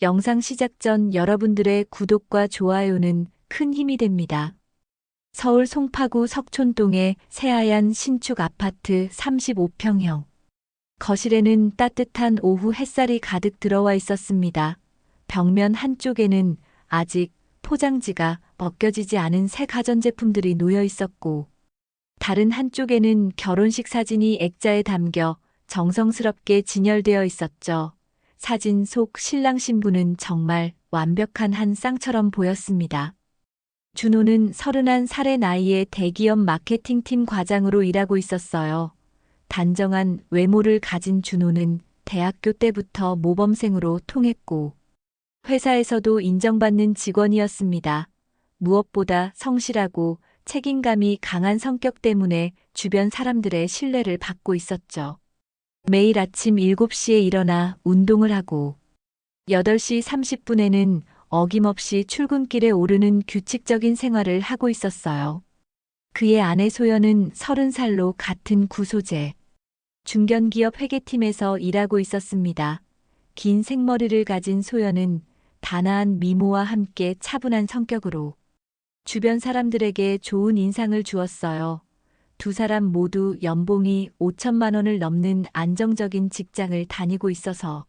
영상 시작 전 여러분들의 구독과 좋아요는 큰 힘이 됩니다. 서울 송파구 석촌동의 새하얀 신축 아파트 35평형. 거실에는 따뜻한 오후 햇살이 가득 들어와 있었습니다. 벽면 한쪽에는 아직 포장지가 벗겨지지 않은 새 가전제품들이 놓여 있었고, 다른 한쪽에는 결혼식 사진이 액자에 담겨 정성스럽게 진열되어 있었죠. 사진 속 신랑 신부는 정말 완벽한 한 쌍처럼 보였습니다. 준호는 31살의 나이에 대기업 마케팅팀 과장으로 일하고 있었어요. 단정한 외모를 가진 준호는 대학교 때부터 모범생으로 통했고, 회사에서도 인정받는 직원이었습니다. 무엇보다 성실하고 책임감이 강한 성격 때문에 주변 사람들의 신뢰를 받고 있었죠. 매일 아침 7시에 일어나 운동을 하고 8시 30분에는 어김없이 출근길에 오르는 규칙적인 생활을 하고 있었어요. 그의 아내 소연은 30살로 같은 구소재 중견기업 회계팀에서 일하고 있었습니다. 긴 생머리를 가진 소연은 단아한 미모와 함께 차분한 성격으로 주변 사람들에게 좋은 인상을 주었어요. 두 사람 모두 연봉이 5천만 원을 넘는 안정적인 직장을 다니고 있어서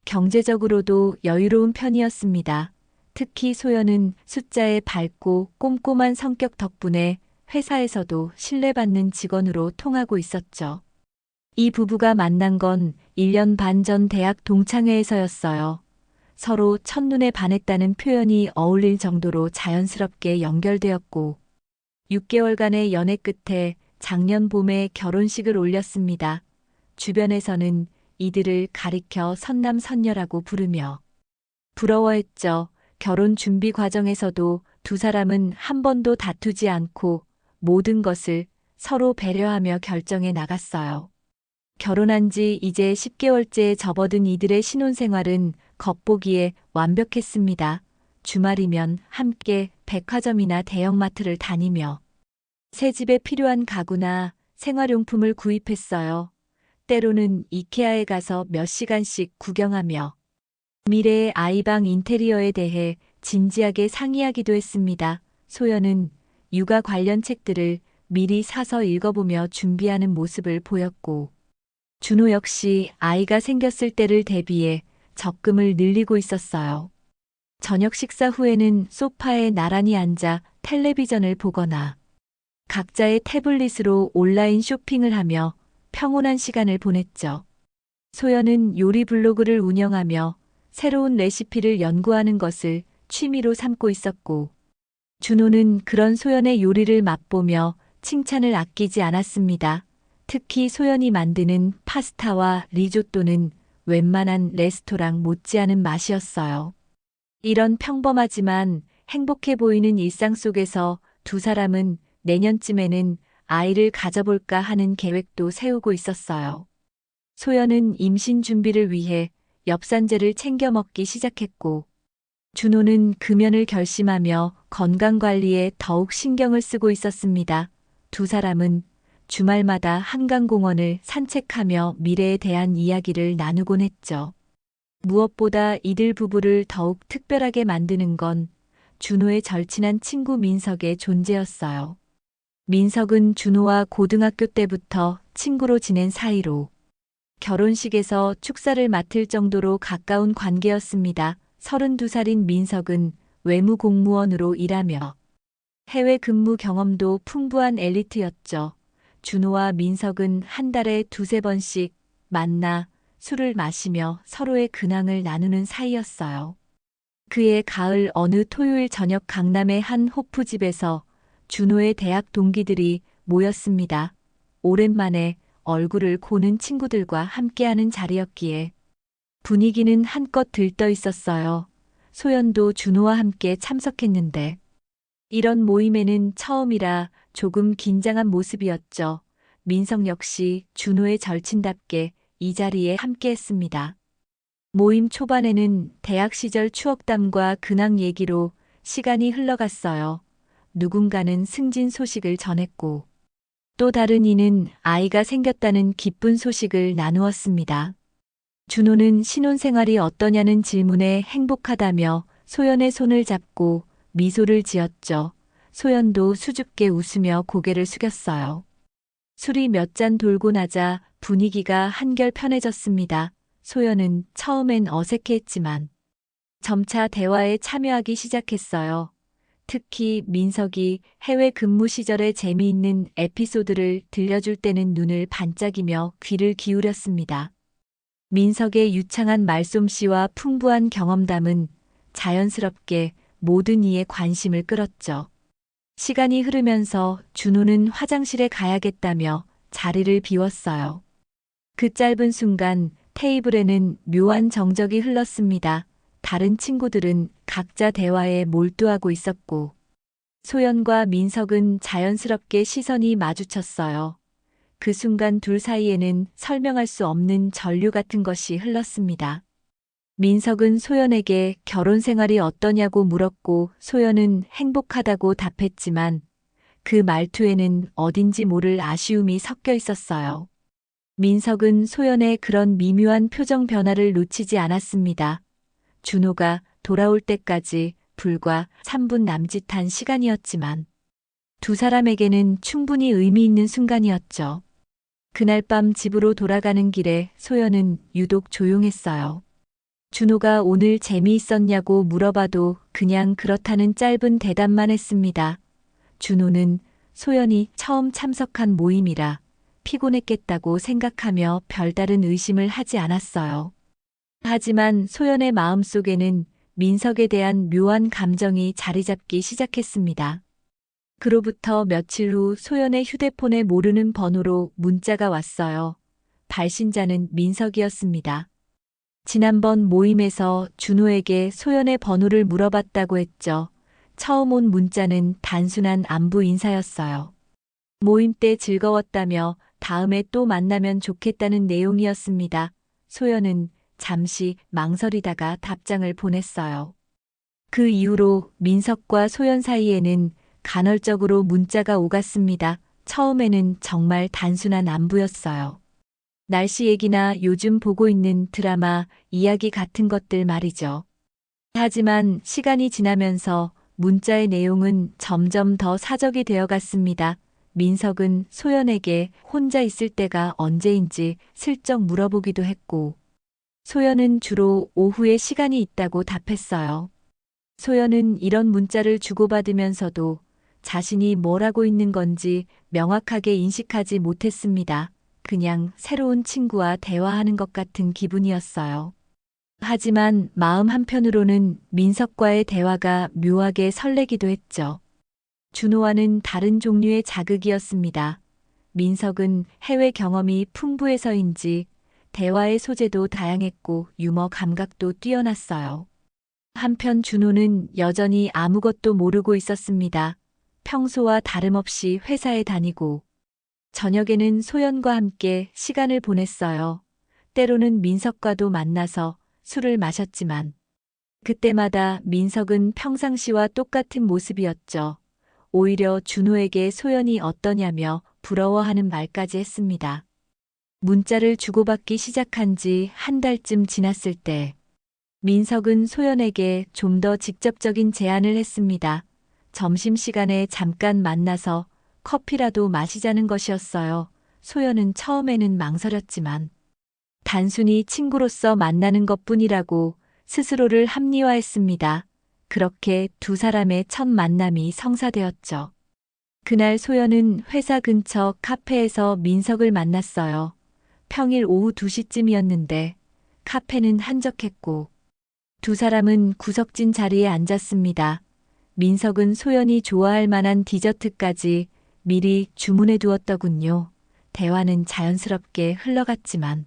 경제적으로도 여유로운 편이었습니다. 특히 소연은 숫자에 밝고 꼼꼼한 성격 덕분에 회사에서도 신뢰받는 직원으로 통하고 있었죠. 이 부부가 만난 건 1년 반 전 대학 동창회에서였어요. 서로 첫눈에 반했다는 표현이 어울릴 정도로 자연스럽게 연결되었고, 6개월간의 연애 끝에 작년 봄에 결혼식을 올렸습니다. 주변에서는 이들을 가리켜 선남선녀라고 부르며 부러워했죠. 결혼 준비 과정에서도 두 사람은 한 번도 다투지 않고 모든 것을 서로 배려하며 결정해 나갔어요. 결혼한 지 이제 10개월째에 접어든 이들의 신혼생활은 겉보기에 완벽했습니다. 주말이면 함께 백화점이나 대형마트를 다니며 새 집에 필요한 가구나 생활용품을 구입했어요. 때로는 이케아에 가서 몇 시간씩 구경하며 미래의 아이방 인테리어에 대해 진지하게 상의하기도 했습니다. 소연은 육아 관련 책들을 미리 사서 읽어보며 준비하는 모습을 보였고, 준호 역시 아이가 생겼을 때를 대비해 적금을 늘리고 있었어요. 저녁 식사 후에는 소파에 나란히 앉아 텔레비전을 보거나 각자의 태블릿으로 온라인 쇼핑을 하며 평온한 시간을 보냈죠. 소연은 요리 블로그를 운영하며 새로운 레시피를 연구하는 것을 취미로 삼고 있었고, 준호는 그런 소연의 요리를 맛보며 칭찬을 아끼지 않았습니다. 특히 소연이 만드는 파스타와 리조또는 웬만한 레스토랑 못지않은 맛이었어요. 이런 평범하지만 행복해 보이는 일상 속에서 두 사람은 내년쯤에는 아이를 가져볼까 하는 계획도 세우고 있었어요. 소연은 임신 준비를 위해 엽산제를 챙겨 먹기 시작했고, 준호는 금연을 결심하며 건강관리에 더욱 신경을 쓰고 있었습니다. 두 사람은 주말마다 한강공원을 산책하며 미래에 대한 이야기를 나누곤 했죠. 무엇보다 이들 부부를 더욱 특별하게 만드는 건 준호의 절친한 친구 민석의 존재였어요. 민석은 준호와 고등학교 때부터 친구로 지낸 사이로 결혼식에서 축사를 맡을 정도로 가까운 관계였습니다. 32살인 민석은 외무공무원으로 일하며 해외 근무 경험도 풍부한 엘리트였죠. 준호와 민석은 한 달에 두세 번씩 만나 술을 마시며 서로의 근황을 나누는 사이였어요. 그해 가을 어느 토요일 저녁 강남의 한 호프집에서 준호의 대학 동기들이 모였습니다. 오랜만에 얼굴을 고는 친구들과 함께하는 자리였기에 분위기는 한껏 들떠 있었어요. 소연도 준호와 함께 참석했는데 이런 모임에는 처음이라 조금 긴장한 모습이었죠. 민석 역시 준호의 절친답게 이 자리에 함께했습니다. 모임 초반에는 대학 시절 추억담과 근황 얘기로 시간이 흘러갔어요. 누군가는 승진 소식을 전했고, 또 다른 이는 아이가 생겼다는 기쁜 소식을 나누었습니다. 준호는 신혼생활이 어떠냐는 질문에 행복하다며 소연의 손을 잡고 미소를 지었죠. 소연도 수줍게 웃으며 고개를 숙였어요. 술이 몇 잔 돌고 나자 분위기가 한결 편해졌습니다. 소연은 처음엔 어색해했지만 점차 대화에 참여하기 시작했어요. 특히 민석이 해외 근무 시절의 재미있는 에피소드를 들려줄 때는 눈을 반짝이며 귀를 기울였습니다. 민석의 유창한 말솜씨와 풍부한 경험담은 자연스럽게 모든 이의 관심을 끌었죠. 시간이 흐르면서 준호는 화장실에 가야겠다며 자리를 비웠어요. 그 짧은 순간 테이블에는 묘한 정적이 흘렀습니다. 다른 친구들은 각자 대화에 몰두하고 있었고, 소연과 민석은 자연스럽게 시선이 마주쳤어요. 그 순간 둘 사이에는 설명할 수 없는 전류 같은 것이 흘렀습니다. 민석은 소연에게 결혼 생활이 어떠냐고 물었고 소연은 행복하다고 답했지만 그 말투에는 어딘지 모를 아쉬움이 섞여 있었어요. 민석은 소연의 그런 미묘한 표정 변화를 놓치지 않았습니다. 준호가 돌아올 때까지 불과 3분 남짓한 시간이었지만 두 사람에게는 충분히 의미 있는 순간이었죠. 그날 밤 집으로 돌아가는 길에 소연은 유독 조용했어요. 준호가 오늘 재미있었냐고 물어봐도 그냥 그렇다는 짧은 대답만 했습니다. 준호는 소연이 처음 참석한 모임이라 피곤했겠다고 생각하며 별다른 의심을 하지 않았어요. 하지만 소연의 마음속에는 민석에 대한 묘한 감정이 자리 잡기 시작했습니다. 그로부터 며칠 후 소연의 휴대폰에 모르는 번호로 문자가 왔어요. 발신자는 민석이었습니다. 지난번 모임에서 준호에게 소연의 번호를 물어봤다고 했죠. 처음 온 문자는 단순한 안부 인사였어요. 모임 때 즐거웠다며 다음에 또 만나면 좋겠다는 내용이었습니다. 소연은 잠시 망설이다가 답장을 보냈어요. 그 이후로 민석과 소연 사이에는 간헐적으로 문자가 오갔습니다. 처음에는 정말 단순한 안부였어요. 날씨 얘기나 요즘 보고 있는 드라마, 이야기 같은 것들 말이죠. 하지만 시간이 지나면서 문자의 내용은 점점 더 사적이 되어갔습니다. 민석은 소연에게 혼자 있을 때가 언제인지 슬쩍 물어보기도 했고, 소연은 주로 오후에 시간이 있다고 답했어요. 소연은 이런 문자를 주고받으면서도 자신이 뭘 하고 있는 건지 명확하게 인식하지 못했습니다. 그냥 새로운 친구와 대화하는 것 같은 기분이었어요. 하지만 마음 한편으로는 민석과의 대화가 묘하게 설레기도 했죠. 준호와는 다른 종류의 자극이었습니다. 민석은 해외 경험이 풍부해서인지 대화의 소재도 다양했고 유머 감각도 뛰어났어요. 한편 준호는 여전히 아무것도 모르고 있었습니다. 평소와 다름없이 회사에 다니고 저녁에는 소연과 함께 시간을 보냈어요. 때로는 민석과도 만나서 술을 마셨지만 그때마다 민석은 평상시와 똑같은 모습이었죠. 오히려 준호에게 소연이 어떠냐며 부러워하는 말까지 했습니다. 문자를 주고받기 시작한 지 한 달쯤 지났을 때 민석은 소연에게 좀 더 직접적인 제안을 했습니다. 점심시간에 잠깐 만나서 커피라도 마시자는 것이었어요. 소연은 처음에는 망설였지만 단순히 친구로서 만나는 것뿐이라고 스스로를 합리화했습니다. 그렇게 두 사람의 첫 만남이 성사되었죠. 그날 소연은 회사 근처 카페에서 민석을 만났어요. 평일 오후 2시쯤이었는데 카페는 한적했고 두 사람은 구석진 자리에 앉았습니다. 민석은 소연이 좋아할 만한 디저트까지 미리 주문해 두었더군요. 대화는 자연스럽게 흘러갔지만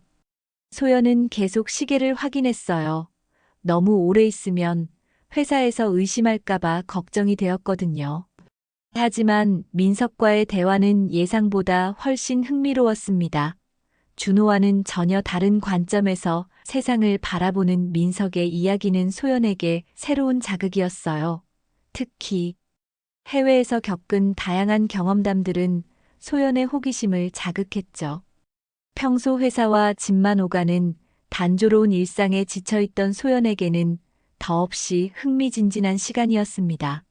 소연은 계속 시계를 확인했어요. 너무 오래 있으면 회사에서 의심할까봐 걱정이 되었거든요. 하지만 민석과의 대화는 예상보다 훨씬 흥미로웠습니다. 준호와는 전혀 다른 관점에서 세상을 바라보는 민석의 이야기는 소연에게 새로운 자극이었어요. 특히 해외에서 겪은 다양한 경험담들은 소연의 호기심을 자극했죠. 평소 회사와 집만 오가는 단조로운 일상에 지쳐있던 소연에게는 더없이 흥미진진한 시간이었습니다.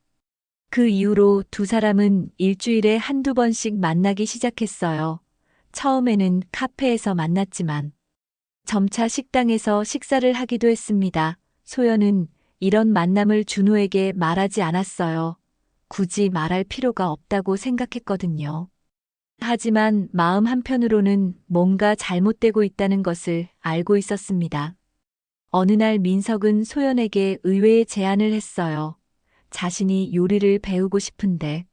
그 이후로 두 사람은 일주일에 한두 번씩 만나기 시작했어요. 처음에는 카페에서 만났지만 점차 식당에서 식사를 하기도 했습니다. 소연은 이런 만남을 준호에게 말하지 않았어요. 굳이 말할 필요가 없다고 생각했거든요. 하지만 마음 한편으로는 뭔가 잘못되고 있다는 것을 알고 있었습니다. 어느 날 민석은 소연에게 의외의 제안을 했어요. 자신이 요리를 배우고 싶은데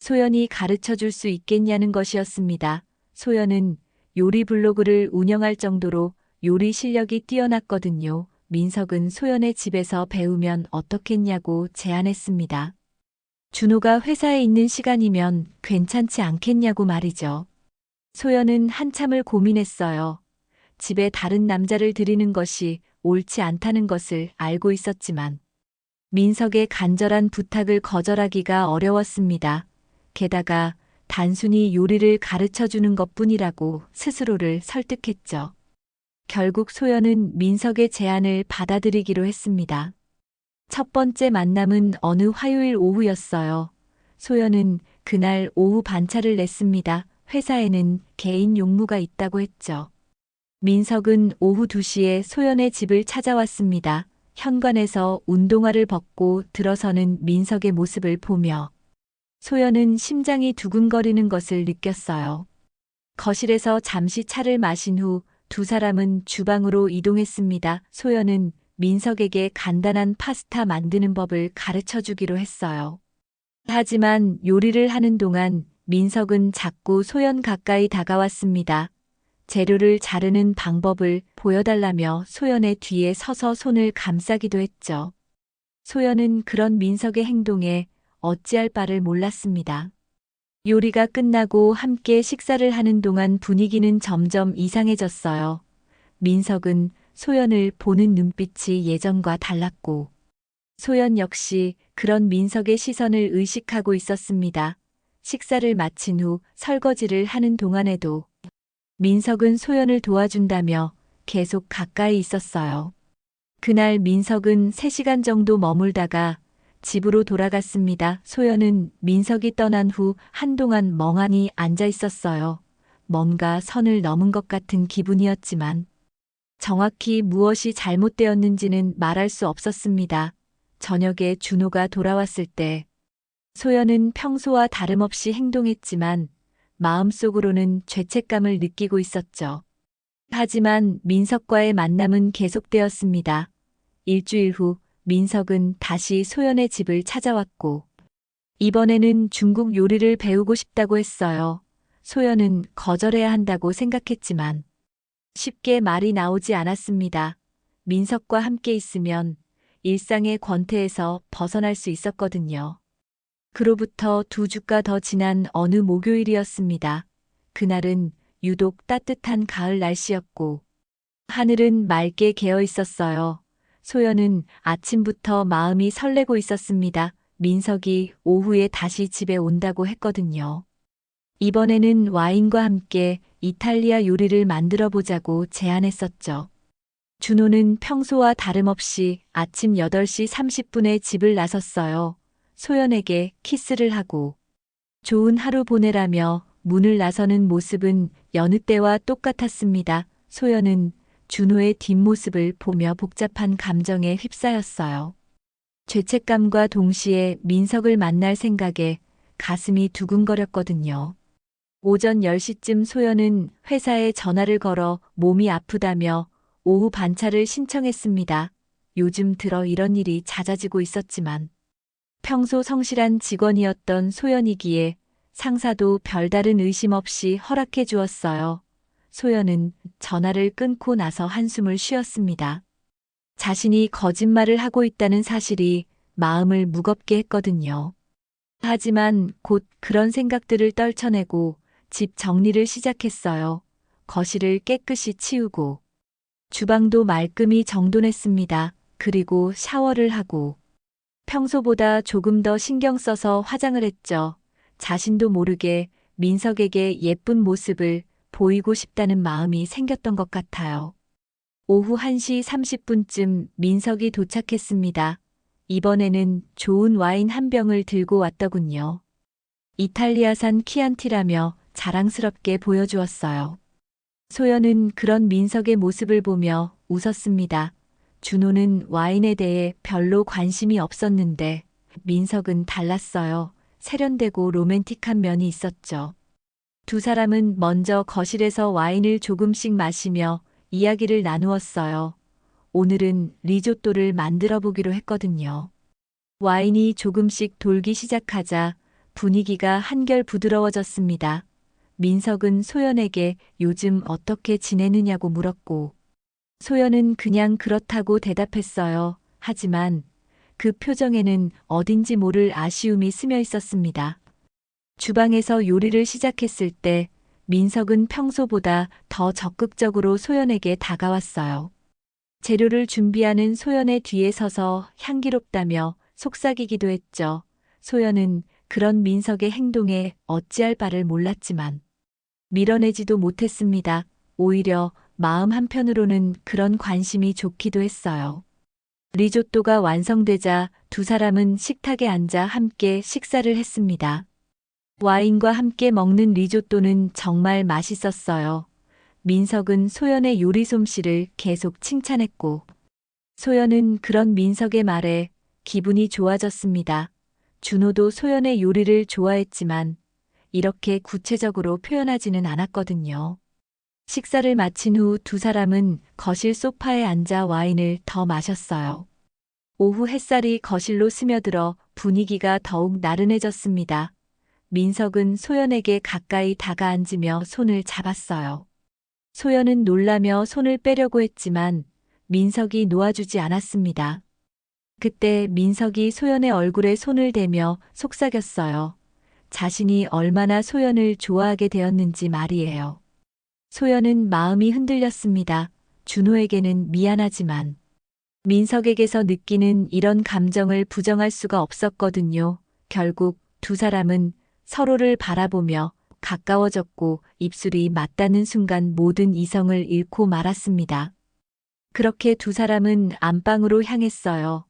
소연이 가르쳐 줄 수 있겠냐는 것이었습니다. 소연은 요리 블로그를 운영할 정도로 요리 실력이 뛰어났거든요. 민석은 소연의 집에서 배우면 어떻겠냐고 제안했습니다. 준호가 회사에 있는 시간이면 괜찮지 않겠냐고 말이죠. 소연은 한참을 고민했어요. 집에 다른 남자를 들이는 것이 옳지 않다는 것을 알고 있었지만 민석의 간절한 부탁을 거절하기가 어려웠습니다. 게다가 단순히 요리를 가르쳐 주는 것뿐이라고 스스로를 설득했죠. 결국 소연은 민석의 제안을 받아들이기로 했습니다. 첫 번째 만남은 어느 화요일 오후였어요. 소연은 그날 오후 반차를 냈습니다. 회사에는 개인 용무가 있다고 했죠. 민석은 오후 2시에 소연의 집을 찾아왔습니다. 현관에서 운동화를 벗고 들어서는 민석의 모습을 보며 소연은 심장이 두근거리는 것을 느꼈어요. 거실에서 잠시 차를 마신 후 두 사람은 주방으로 이동했습니다. 소연은 민석에게 간단한 파스타 만드는 법을 가르쳐 주기로 했어요. 하지만 요리를 하는 동안 민석은 자꾸 소연 가까이 다가왔습니다. 재료를 자르는 방법을 보여달라며 소연의 뒤에 서서 손을 감싸기도 했죠. 소연은 그런 민석의 행동에 어찌할 바를 몰랐습니다. 요리가 끝나고 함께 식사를 하는 동안 분위기는 점점 이상해졌어요. 민석은 소연을 보는 눈빛이 예전과 달랐고 소연 역시 그런 민석의 시선을 의식하고 있었습니다. 식사를 마친 후 설거지를 하는 동안에도 민석은 소연을 도와준다며 계속 가까이 있었어요. 그날 민석은 3시간 정도 머물다가 집으로 돌아갔습니다. 소연은 민석이 떠난 후 한동안 멍하니 앉아 있었어요. 뭔가 선을 넘은 것 같은 기분이었지만 정확히 무엇이 잘못되었는지는 말할 수 없었습니다. 저녁에 준호가 돌아왔을 때 소연은 평소와 다름없이 행동했지만 마음속으로는 죄책감을 느끼고 있었죠. 하지만 민석과의 만남은 계속되었습니다. 일주일 후 민석은 다시 소연의 집을 찾아왔고 이번에는 중국 요리를 배우고 싶다고 했어요. 소연은 거절해야 한다고 생각했지만 쉽게 말이 나오지 않았습니다. 민석과 함께 있으면 일상의 권태에서 벗어날 수 있었거든요. 그로부터 2주가 더 지난 어느 목요일이었습니다. 그날은 유독 따뜻한 가을 날씨였고 하늘은 맑게 개어 있었어요. 소연은 아침부터 마음이 설레고 있었습니다. 민석이 오후에 다시 집에 온다고 했거든요. 이번에는 와인과 함께 이탈리아 요리를 만들어 보자고 제안했었죠. 준호는 평소와 다름없이 아침 8시 30분에 집을 나섰어요. 소연에게 키스를 하고 좋은 하루 보내라며 문을 나서는 모습은 여느 때와 똑같았습니다. 소연은 준호의 뒷모습을 보며 복잡한 감정에 휩싸였어요. 죄책감과 동시에 민석을 만날 생각에 가슴이 두근거렸거든요. 오전 10시쯤 소연은 회사에 전화를 걸어 몸이 아프다며 오후 반차를 신청했습니다. 요즘 들어 이런 일이 잦아지고 있었지만 평소 성실한 직원이었던 소연이기에 상사도 별다른 의심 없이 허락해 주었어요. 소연은 전화를 끊고 나서 한숨을 쉬었습니다. 자신이 거짓말을 하고 있다는 사실이 마음을 무겁게 했거든요. 하지만 곧 그런 생각들을 떨쳐내고 집 정리를 시작했어요. 거실을 깨끗이 치우고 주방도 말끔히 정돈했습니다. 그리고 샤워를 하고 평소보다 조금 더 신경 써서 화장을 했죠. 자신도 모르게 민석에게 예쁜 모습을 보이고 싶다는 마음이 생겼던 것 같아요. 오후 1시 30분쯤 민석이 도착했습니다. 이번에는 좋은 와인 한 병을 들고 왔더군요. 이탈리아산 키안티라며 자랑스럽게 보여주었어요. 소연은 그런 민석의 모습을 보며 웃었습니다. 준호는 와인에 대해 별로 관심이 없었는데 민석은 달랐어요. 세련되고 로맨틱한 면이 있었죠. 두 사람은 먼저 거실에서 와인을 조금씩 마시며 이야기를 나누었어요. 오늘은 리조또를 만들어 보기로 했거든요. 와인이 조금씩 돌기 시작하자 분위기가 한결 부드러워졌습니다. 민석은 소연에게 요즘 어떻게 지내느냐고 물었고, 소연은 그냥 그렇다고 대답했어요. 하지만 그 표정에는 어딘지 모를 아쉬움이 스며 있었습니다. 주방에서 요리를 시작했을 때 민석은 평소보다 더 적극적으로 소연에게 다가왔어요. 재료를 준비하는 소연의 뒤에 서서 향기롭다며 속삭이기도 했죠. 소연은 그런 민석의 행동에 어찌할 바를 몰랐지만 밀어내지도 못했습니다. 오히려 마음 한편으로는 그런 관심이 좋기도 했어요. 리조또가 완성되자 두 사람은 식탁에 앉아 함께 식사를 했습니다. 와인과 함께 먹는 리조또는 정말 맛있었어요. 민석은 소연의 요리 솜씨를 계속 칭찬했고, 소연은 그런 민석의 말에 기분이 좋아졌습니다. 준호도 소연의 요리를 좋아했지만 이렇게 구체적으로 표현하지는 않았거든요. 식사를 마친 후 두 사람은 거실 소파에 앉아 와인을 더 마셨어요. 오후 햇살이 거실로 스며들어 분위기가 더욱 나른해졌습니다. 민석은 소연에게 가까이 다가앉으며 손을 잡았어요. 소연은 놀라며 손을 빼려고 했지만 민석이 놓아주지 않았습니다. 그때 민석이 소연의 얼굴에 손을 대며 속삭였어요. 자신이 얼마나 소연을 좋아하게 되었는지 말이에요. 소연은 마음이 흔들렸습니다. 준호에게는 미안하지만 민석에게서 느끼는 이런 감정을 부정할 수가 없었거든요. 결국 두 사람은 서로를 바라보며 가까워졌고 입술이 맞닿는 순간 모든 이성을 잃고 말았습니다. 그렇게 두 사람은 안방으로 향했어요.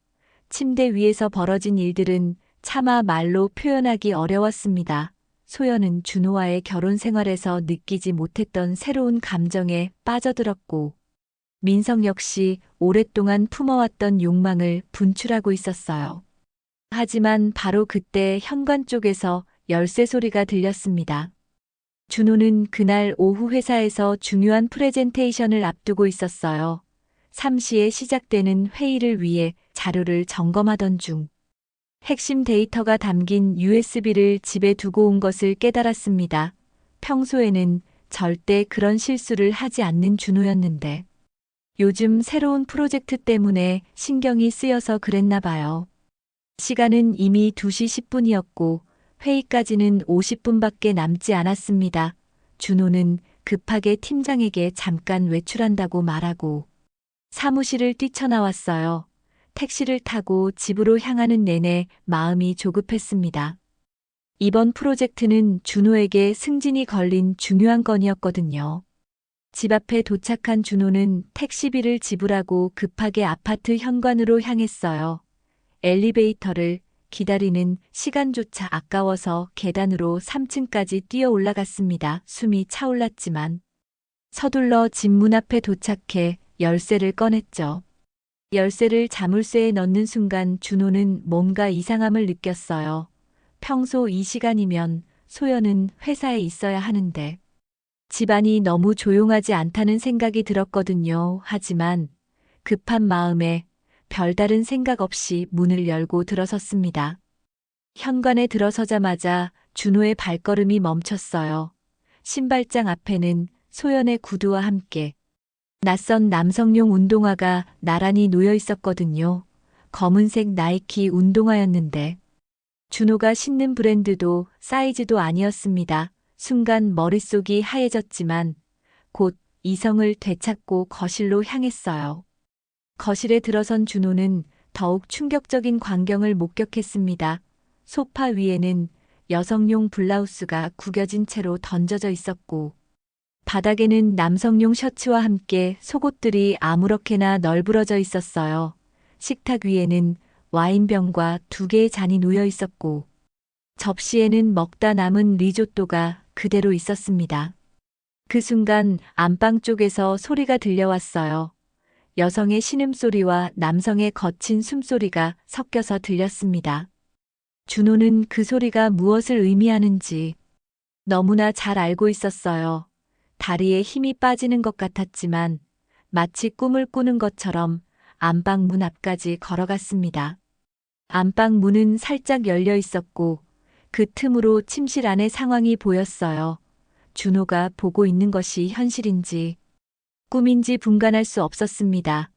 침대 위에서 벌어진 일들은 차마 말로 표현하기 어려웠습니다. 소연은 준호와의 결혼 생활에서 느끼지 못했던 새로운 감정에 빠져들었고, 민석 역시 오랫동안 품어왔던 욕망을 분출하고 있었어요. 하지만 바로 그때 현관 쪽에서 열쇠 소리가 들렸습니다. 준호는 그날 오후 회사에서 중요한 프레젠테이션을 앞두고 있었어요. 3시에 시작되는 회의를 위해 자료를 점검하던 중 핵심 데이터가 담긴 USB를 집에 두고 온 것을 깨달았습니다. 평소에는 절대 그런 실수를 하지 않는 준호였는데 요즘 새로운 프로젝트 때문에 신경이 쓰여서 그랬나 봐요. 시간은 이미 2시 10분이었고 회의까지는 50분밖에 남지 않았습니다. 준호는 급하게 팀장에게 잠깐 외출한다고 말하고 사무실을 뛰쳐나왔어요. 택시를 타고 집으로 향하는 내내 마음이 조급했습니다. 이번 프로젝트는 준호에게 승진이 걸린 중요한 건이었거든요. 집 앞에 도착한 준호는 택시비를 지불하고 급하게 아파트 현관으로 향했어요. 엘리베이터를 기다리는 시간조차 아까워서 계단으로 3층까지 뛰어 올라갔습니다. 숨이 차올랐지만 서둘러 집 문 앞에 도착해 열쇠를 꺼냈죠. 열쇠를 자물쇠에 넣는 순간 준호는 뭔가 이상함을 느꼈어요. 평소 이 시간이면 소연은 회사에 있어야 하는데 집안이 너무 조용하지 않다는 생각이 들었거든요. 하지만 급한 마음에 별다른 생각 없이 문을 열고 들어섰습니다. 현관에 들어서자마자 준호의 발걸음이 멈췄어요. 신발장 앞에는 소연의 구두와 함께 낯선 남성용 운동화가 나란히 놓여 있었거든요. 검은색 나이키 운동화였는데 준호가 신는 브랜드도 사이즈도 아니었습니다. 순간 머릿속이 하얘졌지만 곧 이성을 되찾고 거실로 향했어요. 거실에 들어선 준호는 더욱 충격적인 광경을 목격했습니다. 소파 위에는 여성용 블라우스가 구겨진 채로 던져져 있었고 바닥에는 남성용 셔츠와 함께 속옷들이 아무렇게나 널브러져 있었어요. 식탁 위에는 와인병과 2개의 잔이 놓여 있었고, 접시에는 먹다 남은 리조또가 그대로 있었습니다. 그 순간 안방 쪽에서 소리가 들려왔어요. 여성의 신음소리와 남성의 거친 숨소리가 섞여서 들렸습니다. 준호는 그 소리가 무엇을 의미하는지 너무나 잘 알고 있었어요. 다리에 힘이 빠지는 것 같았지만 마치 꿈을 꾸는 것처럼 안방 문 앞까지 걸어갔습니다. 안방 문은 살짝 열려 있었고 그 틈으로 침실 안의 상황이 보였어요. 준호가 보고 있는 것이 현실인지 꿈인지 분간할 수 없었습니다.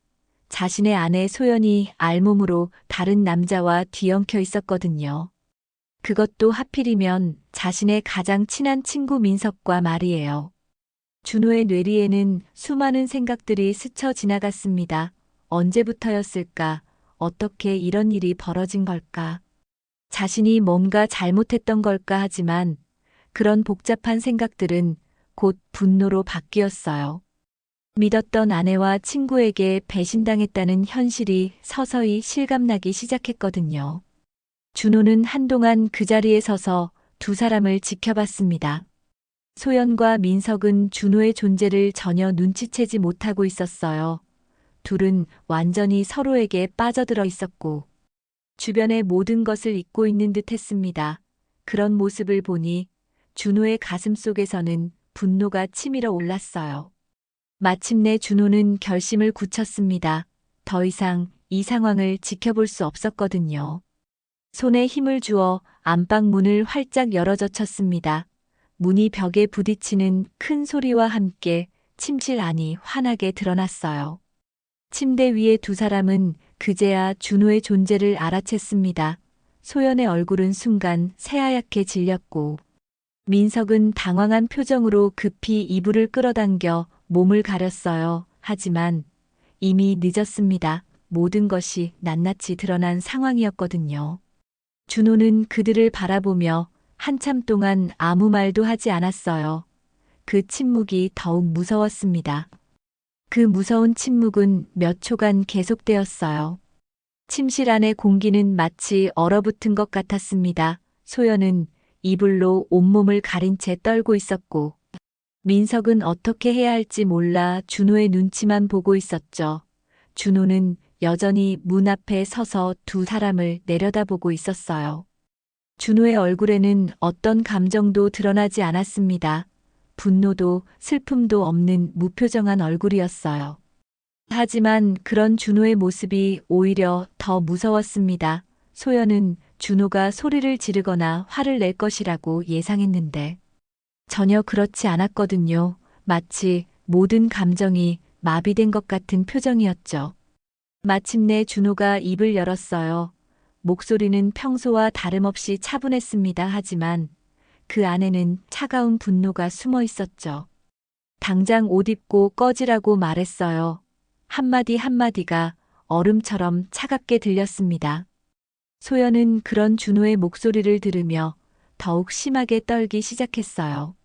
자신의 아내 소연이 알몸으로 다른 남자와 뒤엉켜 있었거든요. 그것도 하필이면 자신의 가장 친한 친구 민석과 말이에요. 준호의 뇌리에는 수많은 생각들이 스쳐 지나갔습니다. 언제부터였을까? 어떻게 이런 일이 벌어진 걸까? 자신이 뭔가 잘못했던 걸까 하지만 그런 복잡한 생각들은 곧 분노로 바뀌었어요. 믿었던 아내와 친구에게 배신당했다는 현실이 서서히 실감나기 시작했거든요. 준호는 한동안 그 자리에 서서 2사람을 지켜봤습니다. 소연과 민석은 준호의 존재를 전혀 눈치채지 못하고 있었어요. 둘은 완전히 서로에게 빠져들어 있었고 주변의 모든 것을 잊고 있는 듯 했습니다. 그런 모습을 보니 준호의 가슴 속에서는 분노가 치밀어 올랐어요. 마침내 준호는 결심을 굳혔습니다. 더 이상 이 상황을 지켜볼 수 없었거든요. 손에 힘을 주어 안방 문을 활짝 열어젖혔습니다. 문이 벽에 부딪히는 큰 소리와 함께 침실 안이 환하게 드러났어요. 침대 위에 2사람은 그제야 준호의 존재를 알아챘습니다. 소연의 얼굴은 순간 새하얗게 질렸고 민석은 당황한 표정으로 급히 이불을 끌어당겨 몸을 가렸어요. 하지만 이미 늦었습니다. 모든 것이 낱낱이 드러난 상황이었거든요. 준호는 그들을 바라보며 한참 동안 아무 말도 하지 않았어요. 그 침묵이 더욱 무서웠습니다. 그 무서운 침묵은 몇 초간 계속되었어요. 침실 안의 공기는 마치 얼어붙은 것 같았습니다. 소연은 이불로 온몸을 가린 채 떨고 있었고 민석은 어떻게 해야 할지 몰라 준호의 눈치만 보고 있었죠. 준호는 여전히 문 앞에 서서 2사람을 내려다보고 있었어요. 준호의 얼굴에는 어떤 감정도 드러나지 않았습니다. 분노도 슬픔도 없는 무표정한 얼굴이었어요. 하지만 그런 준호의 모습이 오히려 더 무서웠습니다. 소연은 준호가 소리를 지르거나 화를 낼 것이라고 예상했는데 전혀 그렇지 않았거든요. 마치 모든 감정이 마비된 것 같은 표정이었죠. 마침내 준호가 입을 열었어요. 목소리는 평소와 다름없이 차분했습니다. 하지만 그 안에는 차가운 분노가 숨어 있었죠. 당장 옷 입고 꺼지라고 말했어요. 한마디 한마디가 얼음처럼 차갑게 들렸습니다. 소연은 그런 준호의 목소리를 들으며 더욱 심하게 떨기 시작했어요.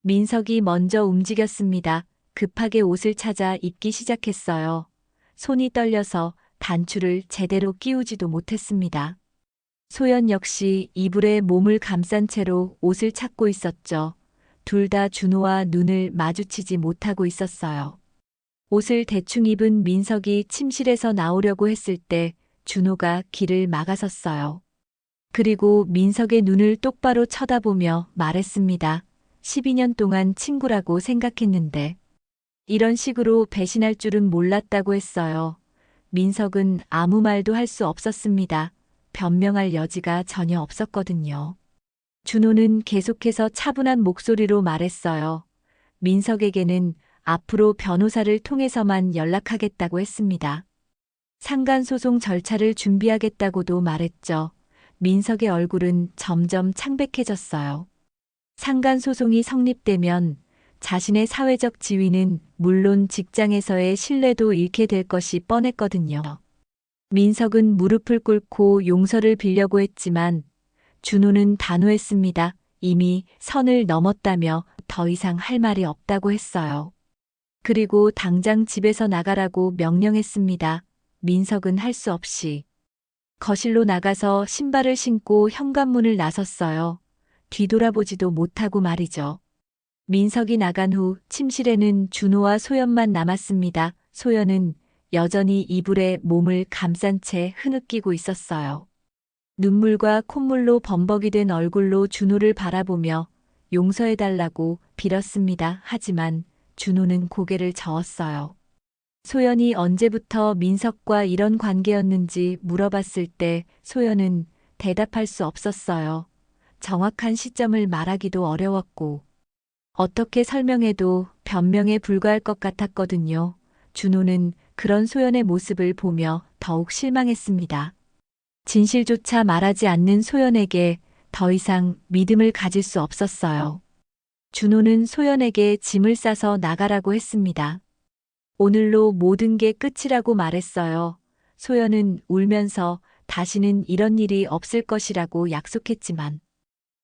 민석이 먼저 움직였습니다. 급하게 옷을 찾아 입기 시작했어요. 손이 떨려서 단추를 제대로 끼우지도 못했습니다. 소연 역시 이불에 몸을 감싼 채로 옷을 찾고 있었죠. 둘 다 준호와 눈을 마주치지 못하고 있었어요. 옷을 대충 입은 민석이 침실에서 나오려고 했을 때 준호가 길을 막아섰어요. 그리고 민석의 눈을 똑바로 쳐다보며 말했습니다. 12년 동안 친구라고 생각했는데 이런 식으로 배신할 줄은 몰랐다고 했어요. 민석은 아무 말도 할 수 없었습니다. 변명할 여지가 전혀 없었거든요. 준호는 계속해서 차분한 목소리로 말했어요. 민석에게는 앞으로 변호사를 통해서만 연락하겠다고 했습니다. 상간소송 절차를 준비하겠다고도 말했죠. 민석의 얼굴은 점점 창백해졌어요. 상간소송이 성립되면 자신의 사회적 지위는 물론 직장에서의 신뢰도 잃게 될 것이 뻔했거든요. 민석은 무릎을 꿇고 용서를 빌려고 했지만 준호는 단호했습니다. 이미 선을 넘었다며 더 이상 할 말이 없다고 했어요. 그리고 당장 집에서 나가라고 명령했습니다. 민석은 할 수 없이 거실로 나가서 신발을 신고 현관문을 나섰어요. 뒤돌아보지도 못하고 말이죠. 민석이 나간 후 침실에는 준호와 소연만 남았습니다. 소연은 여전히 이불에 몸을 감싼 채 흐느끼고 있었어요. 눈물과 콧물로 범벅이 된 얼굴로 준호를 바라보며 용서해달라고 빌었습니다. 하지만 준호는 고개를 저었어요. 소연이 언제부터 민석과 이런 관계였는지 물어봤을 때 소연은 대답할 수 없었어요. 정확한 시점을 말하기도 어려웠고 어떻게 설명해도 변명에 불과할 것 같았거든요. 준호는 그런 소연의 모습을 보며 더욱 실망했습니다. 진실조차 말하지 않는 소연에게 더 이상 믿음을 가질 수 없었어요. 준호는 소연에게 짐을 싸서 나가라고 했습니다. 오늘로 모든 게 끝이라고 말했어요. 소연은 울면서 다시는 이런 일이 없을 것이라고 약속했지만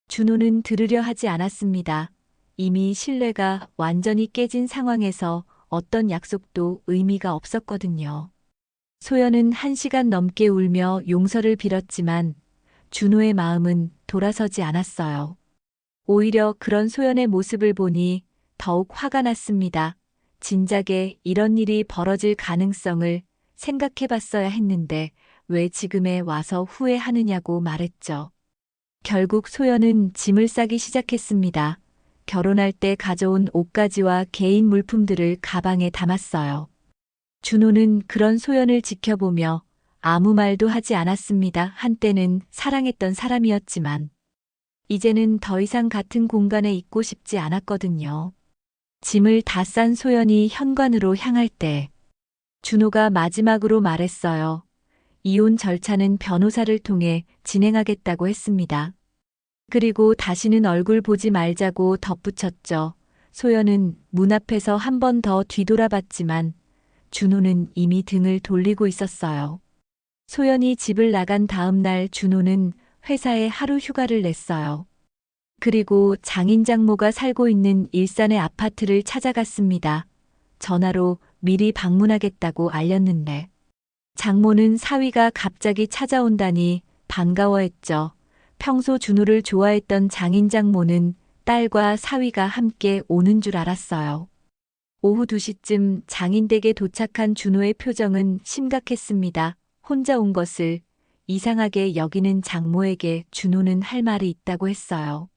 준호는 들으려 하지 않았습니다. 이미 신뢰가 완전히 깨진 상황에서 어떤 약속도 의미가 없었거든요. 소연은 1시간 넘게 울며 용서를 빌었지만 준호의 마음은 돌아서지 않았어요. 오히려 그런 소연의 모습을 보니 더욱 화가 났습니다. 진작에 이런 일이 벌어질 가능성을 생각해 봤어야 했는데 왜 지금에 와서 후회하느냐고 말했죠. 결국 소연은 짐을 싸기 시작했습니다. 결혼할 때 가져온 옷가지와 개인 물품들을 가방에 담았어요. 준호는 그런 소연을 지켜보며 아무 말도 하지 않았습니다. 한때는 사랑했던 사람이었지만 이제는 더 이상 같은 공간에 있고 싶지 않았거든요. 짐을 다 싼 소연이 현관으로 향할 때 준호가 마지막으로 말했어요. 이혼 절차는 변호사를 통해 진행하겠다고 했습니다. 그리고 다시는 얼굴 보지 말자고 덧붙였죠. 소연은 문 앞에서 한 번 더 뒤돌아봤지만 준호는 이미 등을 돌리고 있었어요. 소연이 집을 나간 다음 날 준호는 회사에 하루 휴가를 냈어요. 그리고 장인 장모가 살고 있는 일산의 아파트를 찾아갔습니다. 전화로 미리 방문하겠다고 알렸는데 장모는 사위가 갑자기 찾아온다니 반가워했죠. 평소 준호를 좋아했던 장인 장모는 딸과 사위가 함께 오는 줄 알았어요. 오후 2시쯤 장인댁에 도착한 준호의 표정은 심각했습니다. 혼자 온 것을 이상하게 여기는 장모에게 준호는 할 말이 있다고 했어요.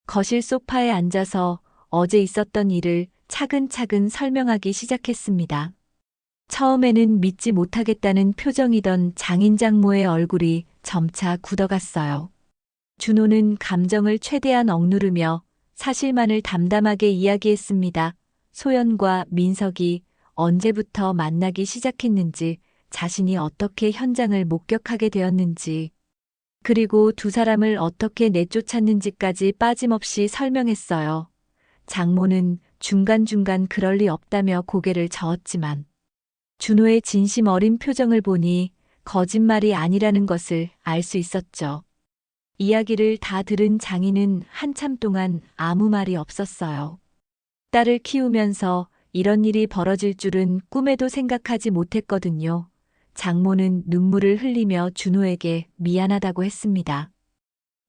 거실 소파에 앉아서 어제 있었던 일을 차근차근 설명하기 시작했습니다. 처음에는 믿지 못하겠다는 표정이던 장인 장모의 얼굴이 점차 굳어갔어요. 준호는 감정을 최대한 억누르며 사실만을 담담하게 이야기했습니다. 소연과 민석이 언제부터 만나기 시작했는지, 자신이 어떻게 현장을 목격하게 되었는지, 그리고 두 사람을 어떻게 내쫓았는지까지 빠짐없이 설명했어요. 장모는 중간중간 그럴 리 없다며 고개를 저었지만 준호의 진심 어린 표정을 보니 거짓말이 아니라는 것을 알 수 있었죠. 이야기를 다 들은 장인은 한참 동안 아무 말이 없었어요. 딸을 키우면서 이런 일이 벌어질 줄은 꿈에도 생각하지 못했거든요. 장모는 눈물을 흘리며 준호에게 미안하다고 했습니다.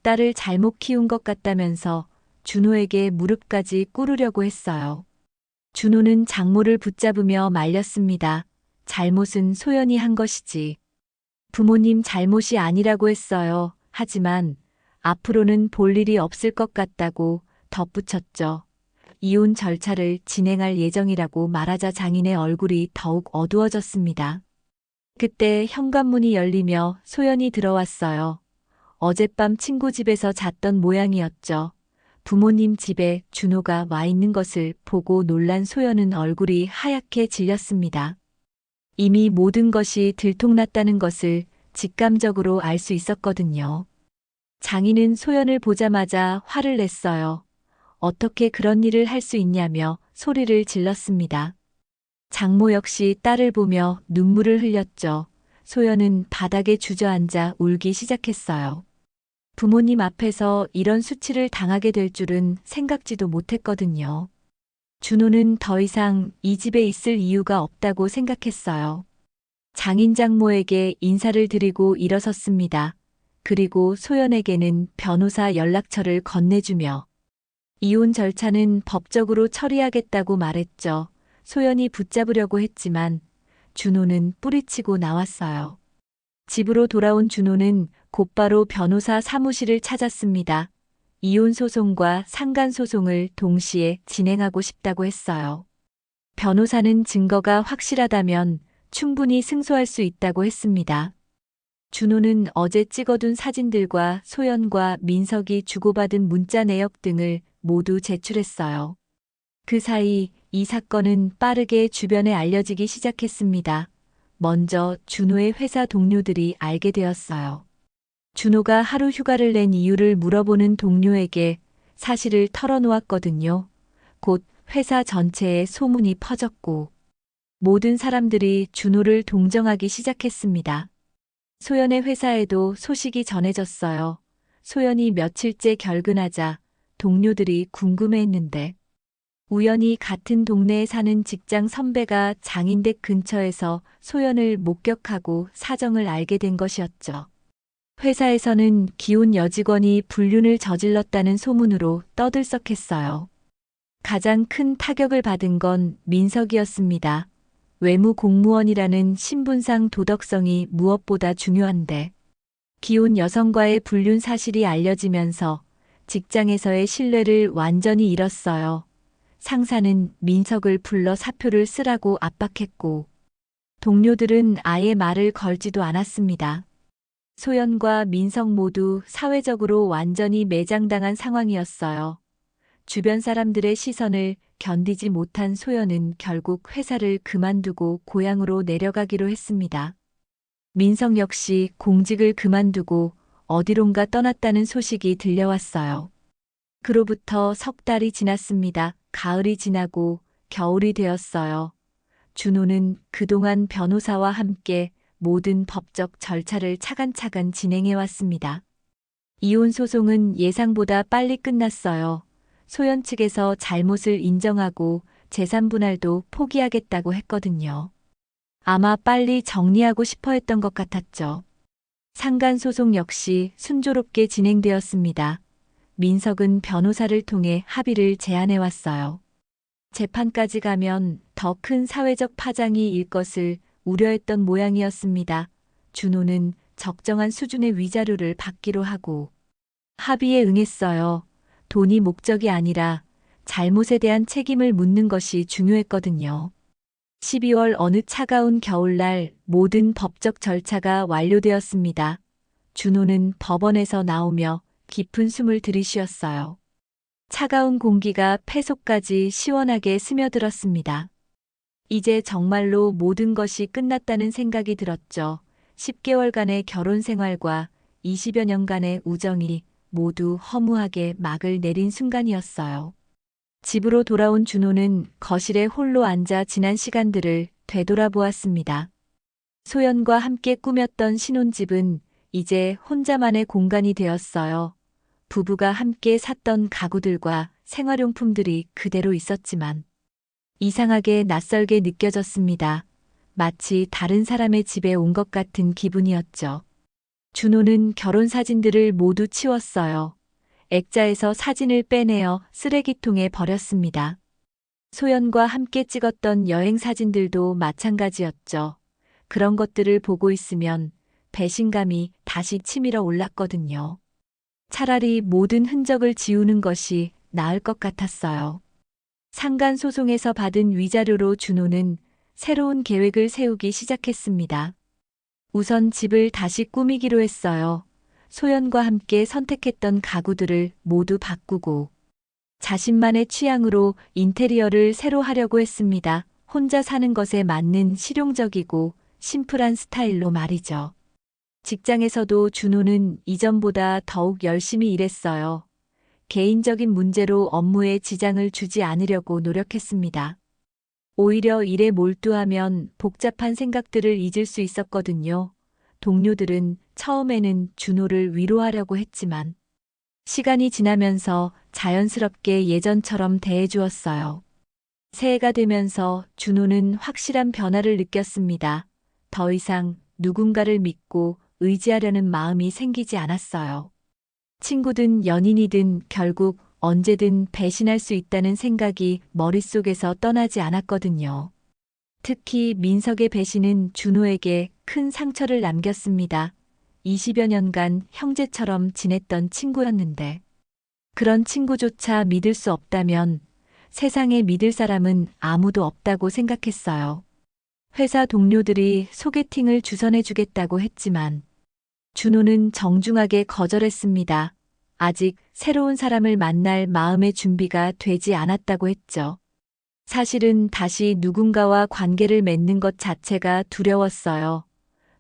딸을 잘못 키운 것 같다면서 준호에게 무릎까지 꿇으려고 했어요. 준호는 장모를 붙잡으며 말렸습니다. 잘못은 소연이 한 것이지. 부모님 잘못이 아니라고 했어요. 하지만 앞으로는 볼 일이 없을 것 같다고 덧붙였죠. 이혼 절차를 진행할 예정이라고 말하자 장인의 얼굴이 더욱 어두워졌습니다. 그때 현관문이 열리며 소연이 들어왔어요. 어젯밤 친구 집에서 잤던 모양이었죠. 부모님 집에 준호가 와 있는 것을 보고 놀란 소연은 얼굴이 하얗게 질렸습니다. 이미 모든 것이 들통났다는 것을 직감적으로 알 수 있었거든요. 장인은 소연을 보자마자 화를 냈어요. 어떻게 그런 일을 할 수 있냐며 소리를 질렀습니다. 장모 역시 딸을 보며 눈물을 흘렸죠. 소연은 바닥에 주저앉아 울기 시작했어요. 부모님 앞에서 이런 수치를 당하게 될 줄은 생각지도 못했거든요. 준호는 더 이상 이 집에 있을 이유가 없다고 생각했어요. 장인 장모에게 인사를 드리고 일어섰습니다. 그리고 소연에게는 변호사 연락처를 건네주며 이혼 절차는 법적으로 처리하겠다고 말했죠. 소연이 붙잡으려고 했지만 준호는 뿌리치고 나왔어요. 집으로 돌아온 준호는 곧바로 변호사 사무실을 찾았습니다. 이혼 소송과 상간 소송을 동시에 진행하고 싶다고 했어요. 변호사는 증거가 확실하다면 충분히 승소할 수 있다고 했습니다. 준호는 어제 찍어둔 사진들과 소연과 민석이 주고받은 문자 내역 등을 모두 제출했어요. 그 사이 이 사건은 빠르게 주변에 알려지기 시작했습니다. 먼저 준호의 회사 동료들이 알게 되었어요. 준호가 하루 휴가를 낸 이유를 물어보는 동료에게 사실을 털어놓았거든요. 곧 회사 전체에 소문이 퍼졌고 모든 사람들이 준호를 동정하기 시작했습니다. 소연의 회사에도 소식이 전해졌어요. 소연이 며칠째 결근하자 동료들이 궁금해했는데 우연히 같은 동네에 사는 직장 선배가 장인댁 근처에서 소연을 목격하고 사정을 알게 된 것이었죠. 회사에서는 기혼 여직원이 불륜을 저질렀다는 소문으로 떠들썩했어요. 가장 큰 타격을 받은 건 민석이었습니다. 외무 공무원이라는 신분상 도덕성이 무엇보다 중요한데 기혼 여성과의 불륜 사실이 알려지면서 직장에서의 신뢰를 완전히 잃었어요. 상사는 민석을 불러 사표를 쓰라고 압박했고 동료들은 아예 말을 걸지도 않았습니다. 소연과 민석 모두 사회적으로 완전히 매장당한 상황이었어요. 주변 사람들의 시선을 견디지 못한 소연은 결국 회사를 그만두고 고향으로 내려가기로 했습니다. 민석 역시 공직을 그만두고 어디론가 떠났다는 소식이 들려왔어요. 그로부터 석 달이 지났습니다. 가을이 지나고 겨울이 되었어요. 준호는 그동안 변호사와 함께 모든 법적 절차를 차근차근 진행해 왔습니다. 이혼 소송은 예상보다 빨리 끝났어요. 소연 측에서 잘못을 인정하고 재산 분할도 포기하겠다고 했거든요. 아마 빨리 정리하고 싶어 했던 것 같았죠. 상간 소송 역시 순조롭게 진행되었습니다. 민석은 변호사를 통해 합의를 제안해 왔어요. 재판까지 가면 더 큰 사회적 파장이 일 것을 우려했던 모양이었습니다. 준호는 적정한 수준의 위자료를 받기로 하고 합의에 응했어요. 돈이 목적이 아니라 잘못에 대한 책임을 묻는 것이 중요했거든요. 12월 어느 차가운 겨울날 모든 법적 절차가 완료되었습니다. 준호는 법원에서 나오며 깊은 숨을 들이쉬었어요. 차가운 공기가 폐속까지 시원하게 스며들었습니다. 이제 정말로 모든 것이 끝났다는 생각이 들었죠. 10개월간의 결혼 생활과 20여 년간의 우정이 모두 허무하게 막을 내린 순간이었어요. 집으로 돌아온 준호는 거실에 홀로 앉아 지난 시간들을 되돌아보았습니다. 소연과 함께 꾸몄던 신혼집은 이제 혼자만의 공간이 되었어요. 부부가 함께 샀던 가구들과 생활용품들이 그대로 있었지만 이상하게 낯설게 느껴졌습니다. 마치 다른 사람의 집에 온 것 같은 기분이었죠. 준호는 결혼 사진들을 모두 치웠어요. 액자에서 사진을 빼내어 쓰레기통에 버렸습니다. 소연과 함께 찍었던 여행 사진들도 마찬가지였죠. 그런 것들을 보고 있으면 배신감이 다시 치밀어 올랐거든요. 차라리 모든 흔적을 지우는 것이 나을 것 같았어요. 상간 소송에서 받은 위자료로 준호는 새로운 계획을 세우기 시작했습니다. 우선 집을 다시 꾸미기로 했어요. 소연과 함께 선택했던 가구들을 모두 바꾸고 자신만의 취향으로 인테리어를 새로 하려고 했습니다. 혼자 사는 것에 맞는 실용적이고 심플한 스타일로 말이죠. 직장에서도 준호는 이전보다 더욱 열심히 일했어요. 개인적인 문제로 업무에 지장을 주지 않으려고 노력했습니다. 오히려 일에 몰두하면 복잡한 생각들을 잊을 수 있었거든요. 동료들은 처음에는 준호를 위로하려고 했지만 시간이 지나면서 자연스럽게 예전처럼 대해주었어요. 새해가 되면서 준호는 확실한 변화를 느꼈습니다. 더 이상 누군가를 믿고 의지하려는 마음이 생기지 않았어요. 친구든 연인이든 결국 언제든 배신할 수 있다는 생각이 머릿속에서 떠나지 않았거든요. 특히 민석의 배신은 준호에게 큰 상처를 남겼습니다. 20여 년간 형제처럼 지냈던 친구였는데 그런 친구조차 믿을 수 없다면 세상에 믿을 사람은 아무도 없다고 생각했어요. 회사 동료들이 소개팅을 주선해주겠다고 했지만 준호는 정중하게 거절했습니다. 아직 새로운 사람을 만날 마음의 준비가 되지 않았다고 했죠. 사실은 다시 누군가와 관계를 맺는 것 자체가 두려웠어요.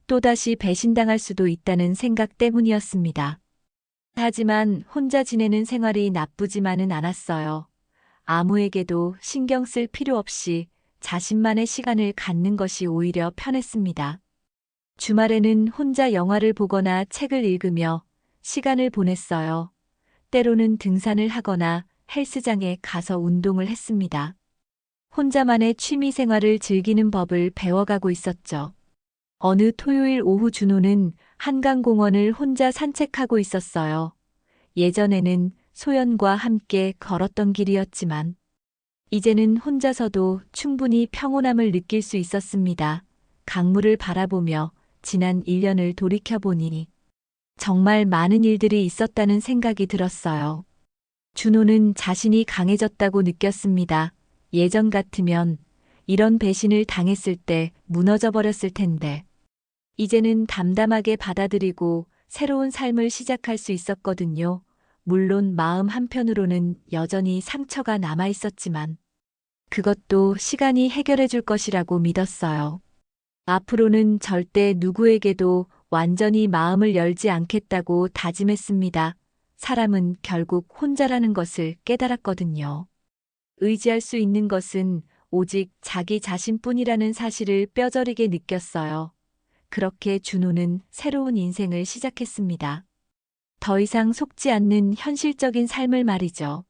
또다시 배신당할 수도 있다는 생각 때문이었습니다. 하지만 혼자 지내는 생활이 나쁘지만은 않았어요. 아무에게도 신경 쓸 필요 없이 자신만의 시간을 갖는 것이 오히려 편했습니다. 주말에는 혼자 영화를 보거나 책을 읽으며 시간을 보냈어요. 때로는 등산을 하거나 헬스장에 가서 운동을 했습니다. 혼자만의 취미 생활을 즐기는 법을 배워가고 있었죠. 어느 토요일 오후 준호는 한강공원을 혼자 산책하고 있었어요. 예전에는 소연과 함께 걸었던 길이었지만 이제는 혼자서도 충분히 평온함을 느낄 수 있었습니다. 강물을 바라보며 지난 1년을 돌이켜보니 정말 많은 일들이 있었다는 생각이 들었어요. 준호는 자신이 강해졌다고 느꼈습니다. 예전 같으면 이런 배신을 당했을 때 무너져 버렸을 텐데 이제는 담담하게 받아들이고 새로운 삶을 시작할 수 있었거든요. 물론 마음 한편으로는 여전히 상처가 남아 있었지만 그것도 시간이 해결해 줄 것이라고 믿었어요. 앞으로는 절대 누구에게도 완전히 마음을 열지 않겠다고 다짐했습니다. 사람은 결국 혼자라는 것을 깨달았거든요. 의지할 수 있는 것은 오직 자기 자신뿐이라는 사실을 뼈저리게 느꼈어요. 그렇게 준호는 새로운 인생을 시작했습니다. 더 이상 속지 않는 현실적인 삶을 말이죠.